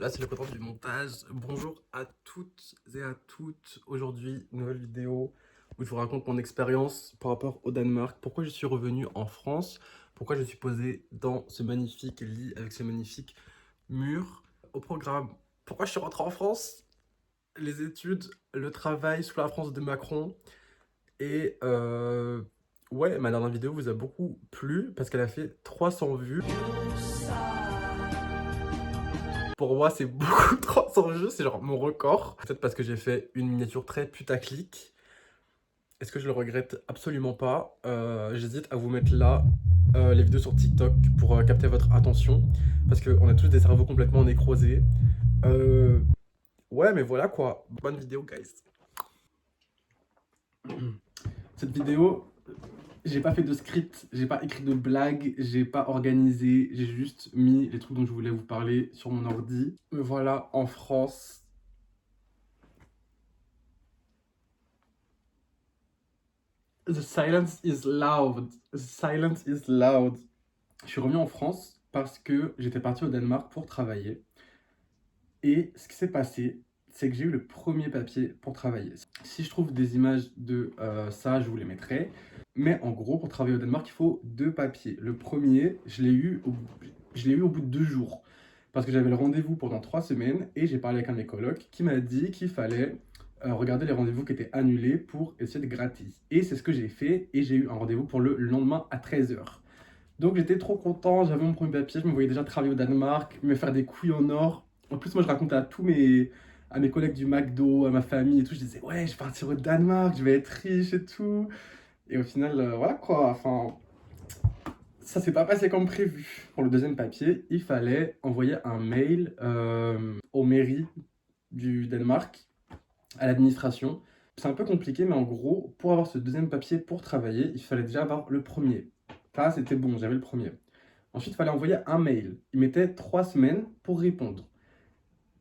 Là, c'est le content du montage. Bonjour à toutes et à toutes. Aujourd'hui, nouvelle vidéo où je vous raconte mon expérience par rapport au Danemark. Pourquoi je suis revenu en France. Pourquoi je suis posé dans ce magnifique lit avec ce magnifique mur. Au programme, pourquoi je suis rentré en France. Les études, le travail sous la France de Macron. Et ouais, ma dernière vidéo vous a beaucoup plu parce qu'elle a fait 300 vues. Pour moi, c'est beaucoup 300 vues, c'est genre mon record. Peut-être parce que j'ai fait une miniature très putaclic. Est-ce que je le regrette? Absolument pas. J'hésite à vous mettre là les vidéos sur TikTok pour capter votre attention. Parce qu'on a tous des cerveaux complètement nécrosés. Ouais, mais voilà quoi. Bonne vidéo, guys. Cette vidéo, j'ai pas fait de script, j'ai pas écrit de blague, j'ai pas organisé, j'ai juste mis les trucs dont je voulais vous parler sur mon ordi. Me voilà en France. The silence is loud. The silence is loud. Je suis revenu en France parce que j'étais parti au Danemark pour travailler. Et ce qui s'est passé, c'est que j'ai eu le premier papier pour travailler. Si je trouve des images de ça, je vous les mettrai. Mais en gros, pour travailler au Danemark, il faut 2 papiers. Le premier, je l'ai eu au bout de 2 jours. Parce que j'avais le rendez-vous pendant 3 semaines et j'ai parlé avec un de mes colocs qui m'a dit qu'il fallait regarder les rendez-vous qui étaient annulés pour essayer de gratter. Et c'est ce que j'ai fait et j'ai eu un rendez-vous pour le lendemain à 13h. Donc j'étais trop content, j'avais mon premier papier, je me voyais déjà travailler au Danemark, me faire des couilles en or. En plus, moi je racontais à mes collègues du McDo, à ma famille et tout, je disais ouais, je vais partir au Danemark, je vais être riche et tout. Et au final, voilà quoi, enfin, ça s'est pas passé comme prévu. Pour le deuxième papier, il fallait envoyer un mail aux mairies du Danemark, à l'administration. C'est un peu compliqué, mais en gros, pour avoir ce deuxième papier pour travailler, il fallait déjà avoir le premier. Là, c'était bon, j'avais le premier. Ensuite, il fallait envoyer un mail. Il mettait 3 semaines pour répondre.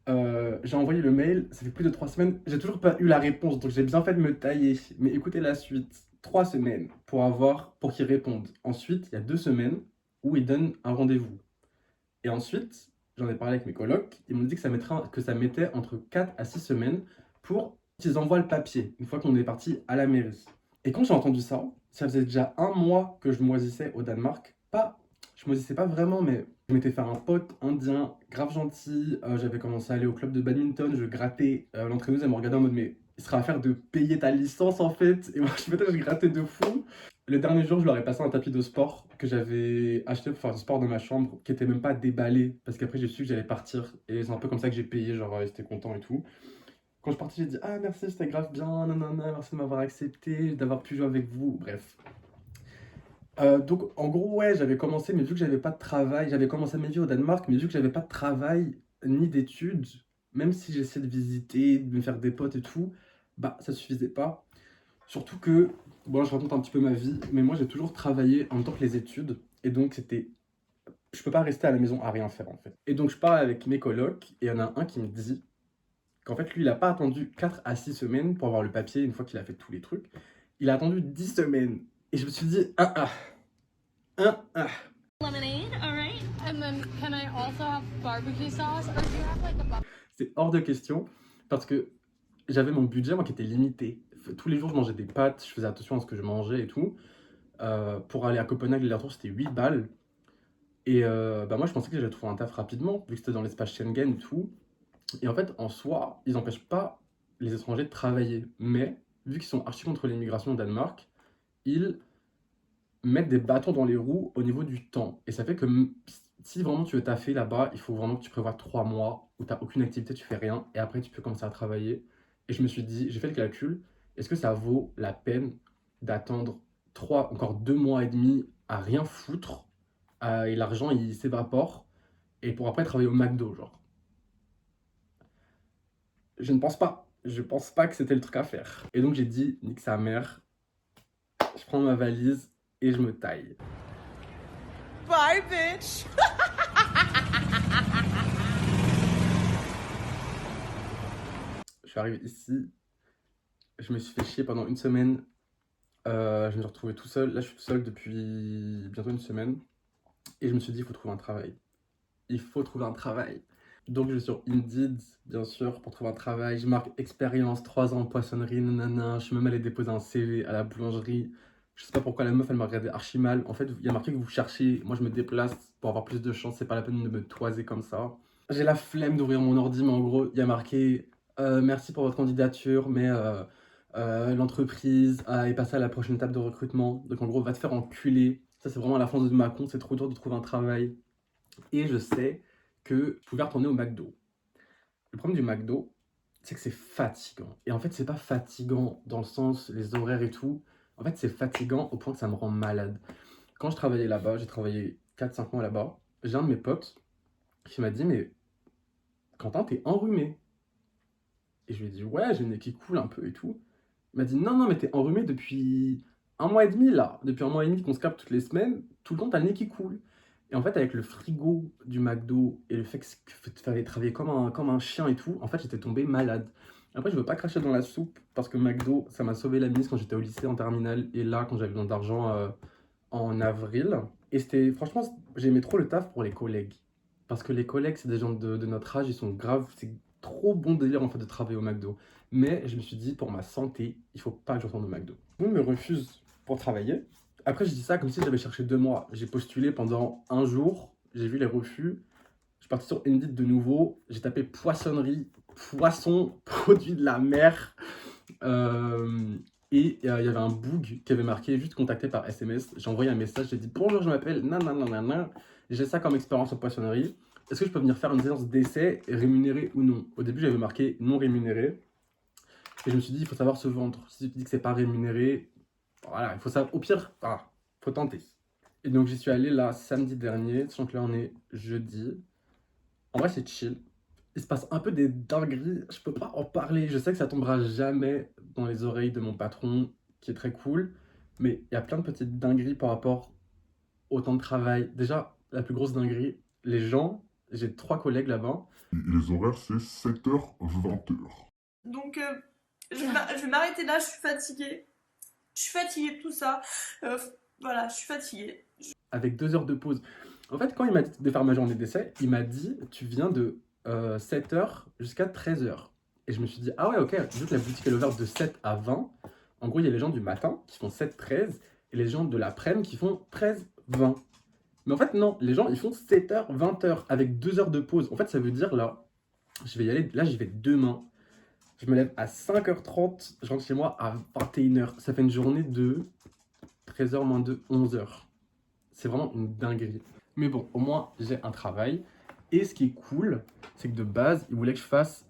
J'ai envoyé le mail, ça fait plus de 3 semaines, j'ai toujours pas eu la réponse, donc j'ai bien fait de me tailler. Mais écoutez la suite. 3 semaines pour qu'il réponde. Ensuite, il y a 2 semaines où il donne un rendez-vous. Et ensuite, j'en ai parlé avec mes colocs, ils m'ont dit que ça mettait entre 4 à 6 semaines pour qu'ils envoient le papier, une fois qu'on est parti à la mairie. Et quand j'ai entendu ça, ça faisait déjà un mois que je moisissais au Danemark. Je moisissais pas vraiment, mais je m'étais fait un pote indien, grave gentil. J'avais commencé à aller au club de badminton, je grattais. L'entraîneuse, elle me regardait en mode, mais il sera affaire de payer ta licence en fait. Et moi, je grattais de fou. Le dernier jour, je leur ai passé un tapis de sport que j'avais acheté pour faire du sport dans ma chambre, qui était même pas déballé, parce qu'après j'ai su que j'allais partir. Et c'est un peu comme ça que j'ai payé, genre ils étaient contents et tout. Quand je partais, j'ai dit ah merci, c'était grave bien, nanana, merci de m'avoir accepté, d'avoir pu jouer avec vous, bref. Donc en gros, ouais, j'avais commencé, mais vu que j'avais pas de travail, j'avais commencé mes vies au Danemark, mais vu que j'avais pas de travail ni d'études, même si j'essayais de visiter, de me faire des potes et tout, bah ça suffisait pas. Surtout que, bon, je raconte un petit peu ma vie, mais moi j'ai toujours travaillé en même temps que les études, et donc je peux pas rester à la maison à rien faire en fait. Et donc je parle avec mes colocs, et il y en a un qui me dit qu'en fait lui il a pas attendu 4 à 6 semaines pour avoir le papier une fois qu'il a fait tous les trucs, il a attendu 10 semaines. Et je me suis dit, ah. Lemonade, all right. And then can I also have barbecue sauce, or do you have like a C'est hors de question, parce que j'avais mon budget, moi, qui était limité. Tous les jours, je mangeais des pâtes, je faisais attention à ce que je mangeais et tout. Pour aller à Copenhague, les retours, c'était 8 balles. Et bah, moi, je pensais que j'allais trouver un taf rapidement, vu que c'était dans l'espace Schengen et tout. Et en fait, en soi, ils n'empêchent pas les étrangers de travailler. Mais, vu qu'ils sont archi contre l'immigration au Danemark, ils mettre des bâtons dans les roues au niveau du temps. Et ça fait que si vraiment tu veux taffer là-bas, il faut vraiment que tu prévois 3 mois où tu n'as aucune activité, tu fais rien, et après tu peux commencer à travailler. Et je me suis dit, j'ai fait le calcul, est-ce que ça vaut la peine d'attendre encore 2 mois et demi à rien foutre, et l'argent il s'évapore, et pour après travailler au McDo, genre. Je ne pense pas. Je pense pas que c'était le truc à faire. Et donc j'ai dit, nique sa mère, je prends ma valise et je me taille. Bye, bitch. Je suis arrivé ici, je me suis fait chier pendant une semaine. Je me suis retrouvé tout seul. Là, je suis tout seul depuis bientôt une semaine. Et je me suis dit, il faut trouver un travail. Il faut trouver un travail. Donc je vais sur Indeed, bien sûr, pour trouver un travail. Je marque expérience, 3 ans, poissonnerie, nanana. Je suis même allé déposer un CV à la boulangerie. Je sais pas pourquoi la meuf, elle m'a regardé archi mal. En fait, il y a marqué que vous cherchez. Moi, je me déplace pour avoir plus de chance. C'est pas la peine de me toiser comme ça. J'ai la flemme d'ouvrir mon ordi, mais en gros, il y a marqué merci pour votre candidature, mais l'entreprise est passée à la prochaine étape de recrutement. Donc en gros, va te faire enculer. Ça, c'est vraiment la France de Macron. C'est trop dur de trouver un travail. Et je sais que je pouvais retourner au McDo. Le problème du McDo, c'est que c'est fatigant. Et en fait, c'est pas fatigant dans le sens, les horaires et tout. En fait, c'est fatigant au point que ça me rend malade. Quand je travaillais là-bas, j'ai travaillé 4-5 mois là-bas, j'ai un de mes potes qui m'a dit, mais Quentin, t'es enrhumé. Et je lui ai dit, ouais, j'ai le nez qui coule un peu et tout. Il m'a dit, non, non, mais t'es enrhumé depuis 1 mois et demi là. Depuis 1 mois et demi qu'on se capte toutes les semaines, tout le temps, t'as le nez qui coule. Et en fait, avec le frigo du McDo et le fait qu'il fallait travailler comme un chien et tout, en fait, j'étais tombé malade. Après, je veux pas cracher dans la soupe parce que McDo, ça m'a sauvé la mise quand j'étais au lycée en terminale et là, quand j'avais besoin d'argent en avril. Et c'était, franchement, j'aimais trop le taf pour les collègues. Parce que les collègues, c'est des gens de notre âge, ils sont graves, c'est trop bon délire en fait de travailler au McDo. Mais je me suis dit, pour ma santé, il faut pas que je retourne au McDo. Tout le monde me refuse pour travailler. Après, je dis ça comme si j'avais cherché 2 mois. J'ai postulé pendant un jour, j'ai vu les refus. Je suis parti sur Indeed de nouveau, j'ai tapé poissonnerie, poisson, produit de la mer. Euh, et il y avait un bug qui avait marqué juste contacté par SMS. J'ai envoyé un message, j'ai dit bonjour, je m'appelle nanana, j'ai ça comme expérience en poissonnerie. Est-ce que je peux venir faire une séance d'essai rémunérée ou non? Au début, j'avais marqué non rémunéré. Et je me suis dit, il faut savoir se vendre. Si tu te dis que c'est pas rémunéré, voilà, il faut savoir. Au pire, voilà, faut tenter. Et donc, j'y suis allé là samedi dernier, sachant que là, on est jeudi. En vrai, c'est chill. Il se passe un peu des dingueries, je peux pas en parler. Je sais que ça tombera jamais dans les oreilles de mon patron, qui est très cool. Mais il y a plein de petites dingueries par rapport au temps de travail. Déjà, la plus grosse dinguerie, les gens, j'ai 3 collègues là-bas. Les horaires, c'est 7h, 20h. Donc, je vais m'arrêter là, je suis fatiguée. Je suis fatiguée de tout ça. Voilà, je suis fatiguée. Avec 2 heures de pause. En fait, quand il m'a dit de faire ma journée d'essai, il m'a dit tu viens de 7h jusqu'à 13h. Et je me suis dit ah ouais, ok, vu que la boutique est ouverte de 7 à 20, en gros, il y a les gens du matin qui font 7-13 et les gens de l'après-midi qui font 13-20. Mais en fait, non, les gens ils font 7h, 20h avec 2 heures de pause. En fait, ça veut dire là, je vais y aller, là, j'y vais demain. Je me lève à 5h30, je rentre chez moi à 21h. Ça fait une journée de 13h moins 2, 11h. C'est vraiment une dinguerie. Mais bon, au moins, j'ai un travail. Et ce qui est cool, c'est que de base, ils voulaient que je fasse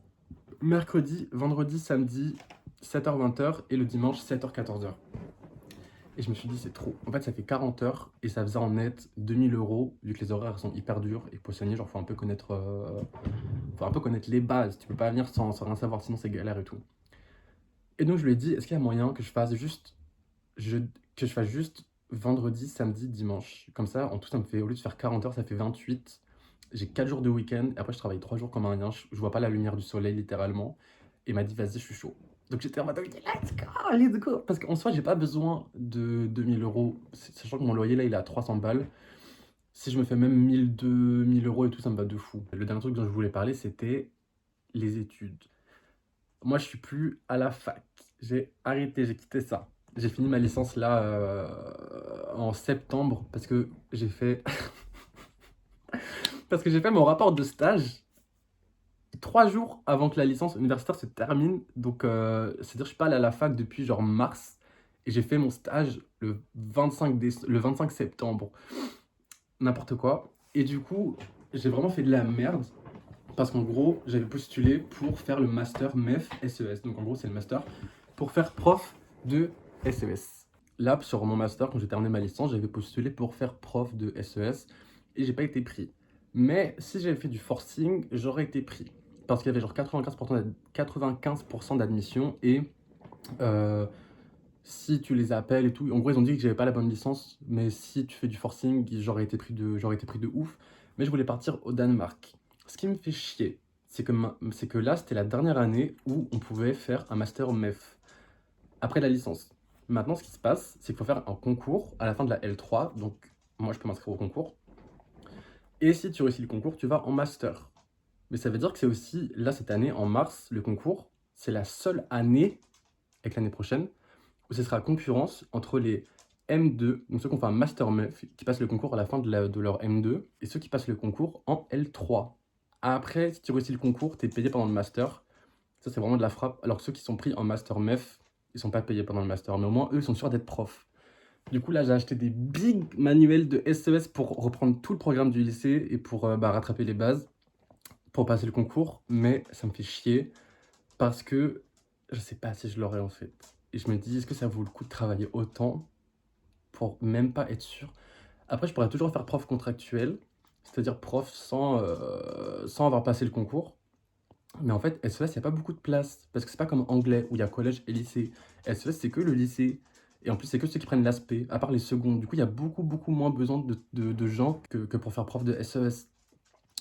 mercredi, vendredi, samedi, 7h, 20h et le dimanche, 7h, 14h. Et je me suis dit, c'est trop. En fait, ça fait 40 heures et ça faisait en net 2000 euros, vu que les horaires sont hyper durs. Et poissonnier, genre, faut un peu connaître les bases. Tu peux pas venir sans rien savoir, sinon c'est galère et tout. Et donc, je lui ai dit, est-ce qu'il y a moyen que je fasse juste vendredi, samedi, dimanche. Comme ça, en tout, ça me fait, au lieu de faire 40 heures, ça fait 28. J'ai 4 jours de week-end. Et après, je travaille 3 jours comme un lien. Je vois pas la lumière du soleil, littéralement. Et il m'a dit, vas-y, je suis chaud. Donc j'étais en mode, ok, let's go. Parce qu'en soi, j'ai pas besoin de 2000 euros. Sachant que mon loyer, là, il est à 300 balles. Si je me fais même 1002, 1000 euros et tout, ça me va de fou. Le dernier truc dont je voulais parler, c'était les études. Moi, je suis plus à la fac. J'ai arrêté, j'ai quitté ça. J'ai fini ma licence là en septembre parce que j'ai fait parce que j'ai fait mon rapport de stage 3 jours avant que la licence universitaire se termine. Donc c'est-à-dire je suis pas allé à la fac depuis genre mars et j'ai fait mon stage le 25 septembre. N'importe quoi. Et du coup, j'ai vraiment fait de la merde. Parce qu'en gros, j'avais postulé pour faire le master MEF SES. Donc en gros, c'est le master pour faire prof de SES. Là, sur mon master, quand j'ai terminé ma licence, j'avais postulé pour faire prof de SES et j'ai pas été pris. Mais si j'avais fait du forcing, j'aurais été pris. Parce qu'il y avait genre 95% d'admission et si tu les appelles et tout, en gros, ils ont dit que j'avais pas la bonne licence, mais si tu fais du forcing, j'aurais été pris de ouf. Mais je voulais partir au Danemark. Ce qui me fait chier, c'est que là, c'était la dernière année où on pouvait faire un master MEF après la licence. Maintenant, ce qui se passe, c'est qu'il faut faire un concours à la fin de la L3. Donc, moi, je peux m'inscrire au concours. Et si tu réussis le concours, tu vas en master. Mais ça veut dire que c'est aussi, là, cette année, en mars, le concours, c'est la seule année, avec l'année prochaine, où ce sera concurrence entre les M2, donc ceux qui ont fait un Master Meuf, qui passent le concours à la fin de leur M2, et ceux qui passent le concours en L3. Après, si tu réussis le concours, tu es payé pendant le Master. Ça, c'est vraiment de la frappe. Alors que ceux qui sont pris en Master Meuf, ils sont pas payés pendant le Master. Mais au moins, eux, ils sont sûrs d'être profs. Du coup, là, j'ai acheté des big manuels de SES pour reprendre tout le programme du lycée et pour rattraper les bases, pour passer le concours. Mais ça me fait chier parce que je sais pas si je l'aurai en fait. Et je me dis, est-ce que ça vaut le coup de travailler autant pour même pas être sûr? Après, je pourrais toujours faire prof contractuel, c'est-à-dire prof sans avoir passé le concours. Mais en fait, SES, il n'y a pas beaucoup de place, parce que c'est pas comme anglais, où il y a collège et lycée. SES, c'est que le lycée. Et en plus, c'est que ceux qui prennent l'aspect, à part les secondes. Du coup, il y a beaucoup moins besoin de gens que pour faire prof de SES.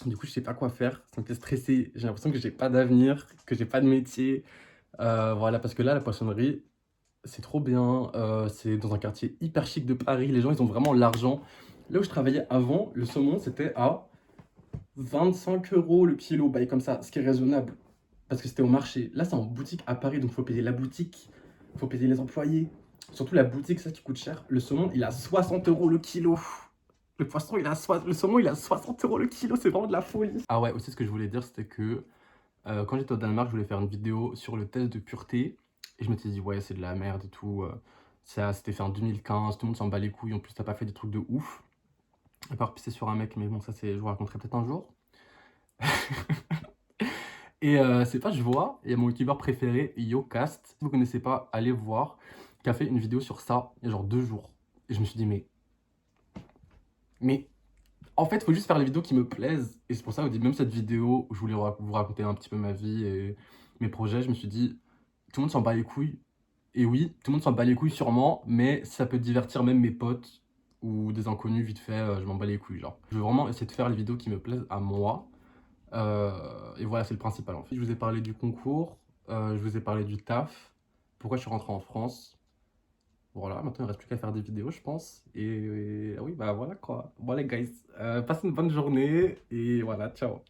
Du coup, je sais pas quoi faire, ça me fait stresser. J'ai l'impression que j'ai pas d'avenir, que j'ai pas de métier. Voilà, parce que là, la poissonnerie, c'est trop bien. C'est dans un quartier hyper chic de Paris. Les gens, ils ont vraiment l'argent. Là où je travaillais avant, le saumon, c'était à 25 € le kilo, bah, et comme ça, ce qui est raisonnable, parce que c'était au marché. Là, c'est en boutique à Paris, donc il faut payer la boutique, il faut payer les employés. Surtout la boutique, ça qui coûte cher. Le saumon, il a 60 € le kilo. Le poisson, le saumon, il a 60 € le kilo, c'est vraiment de la folie. Ah ouais, aussi ce que je voulais dire, c'était que quand j'étais au Danemark, je voulais faire une vidéo sur le test de pureté. Et je m'étais dit, ouais, c'est de la merde et tout. Ça, c'était fait en 2015, tout le monde s'en bat les couilles. En plus, t'as pas fait des trucs de ouf. À part pisser sur un mec, mais bon, ça, je vous raconterai peut-être un jour. Et c'est pas, je vois, il y a mon youtubeur préféré, YoCast, si vous connaissez pas, allez voir, qui a fait une vidéo sur ça, il y a genre 2 jours. Et je me suis dit, mais en fait, il faut juste faire les vidéos qui me plaisent. Et c'est pour ça, au début, même cette vidéo où je voulais vous raconter un petit peu ma vie et mes projets, je me suis dit, tout le monde s'en bat les couilles. Et oui, tout le monde s'en bat les couilles sûrement, mais si ça peut divertir même mes potes ou des inconnus vite fait, je m'en bats les couilles, genre. Je veux vraiment essayer de faire les vidéos qui me plaisent à moi. Et voilà, c'est le principal en fait. Je vous ai parlé du concours, je vous ai parlé du taf, pourquoi je suis rentré en France. Voilà, maintenant il reste plus qu'à faire des vidéos, je pense. Et oui, bah voilà quoi. Bon les guys, passez une bonne journée et voilà, ciao.